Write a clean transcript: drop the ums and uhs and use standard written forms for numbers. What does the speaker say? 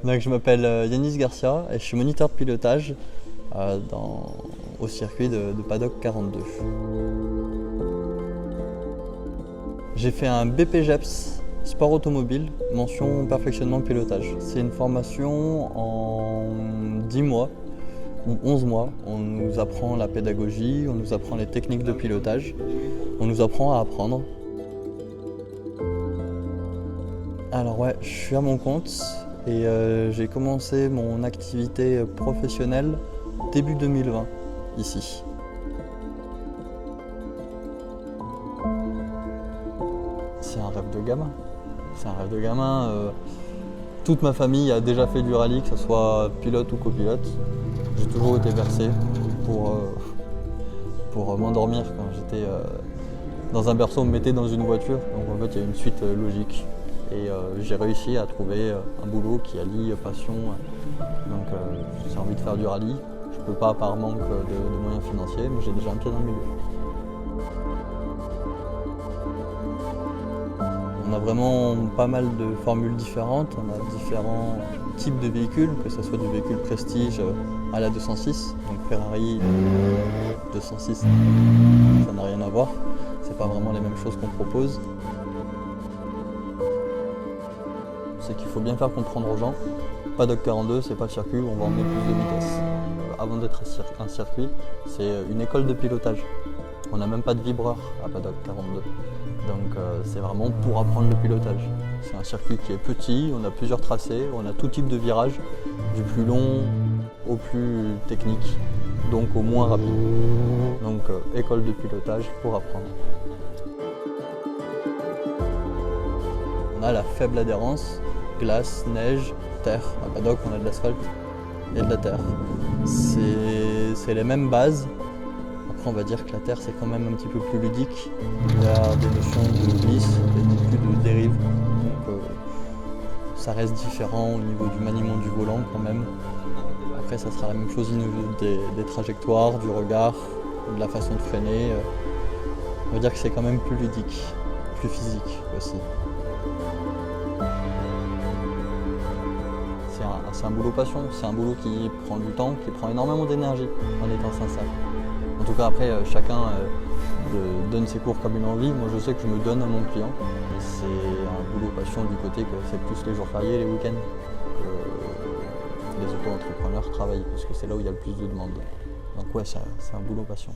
Donc, je m'appelle Yanis Garcia et je suis moniteur de pilotage au circuit de Paddock 42. J'ai fait un BPGEPS sport automobile, mention perfectionnement pilotage. C'est une formation en 10 mois ou 11 mois. On nous apprend la pédagogie, on nous apprend les techniques de pilotage, on nous apprend à apprendre. Alors ouais, je suis à mon compte et j'ai commencé mon activité professionnelle début 2020 ici. C'est un rêve de gamin. C'est un rêve de gamin. Toute ma famille a déjà fait du rallye, que ce soit pilote ou copilote. J'ai toujours été bercé pour m'endormir quand j'étais dans un berceau, on me mettait dans une voiture. Donc en fait, il y a une suite logique. Et j'ai réussi à trouver un boulot qui allie passion. Donc j'ai envie de faire du rallye. Je ne peux pas par manque de moyens financiers, mais j'ai déjà un pied dans le milieu. On a vraiment pas mal de formules différentes. On a différents types de véhicules, que ce soit du véhicule prestige à la 206. Donc Ferrari 206, ça n'a rien à voir. C'est pas vraiment les mêmes choses qu'on propose. C'est qu'il faut bien faire comprendre aux gens. Paddock 42, c'est pas le circuit où on va emmener plus de vitesse. Avant d'être un circuit, c'est une école de pilotage. On n'a même pas de vibreur à Paddock 42. Donc c'est vraiment pour apprendre le pilotage. C'est un circuit qui est petit, on a plusieurs tracés, on a tout type de virage, du plus long au plus technique, donc au moins rapide. Donc école de pilotage pour apprendre. On a la faible adhérence, glace, neige, terre. À Paddock, on a de l'asphalte et de la terre. C'est les mêmes bases. Après, on va dire que la terre, c'est quand même un petit peu plus ludique. Il y a des notions de glisse et plus de dérive. Donc, ça reste différent au niveau du maniement du volant quand même. Après, ça sera la même chose au niveau des trajectoires, du regard, de la façon de freiner. On va dire que c'est quand même plus ludique, plus physique aussi. C'est un boulot passion, c'est un boulot qui prend du temps, qui prend énormément d'énergie en étant sincère. En tout cas après, chacun donne ses cours comme il a envie. Moi je sais que je me donne à mon client. C'est un boulot passion du côté que c'est plus les jours fériés, les week-ends que les auto-entrepreneurs travaillent, parce que c'est là où il y a le plus de demandes. Donc ouais, c'est un boulot passion.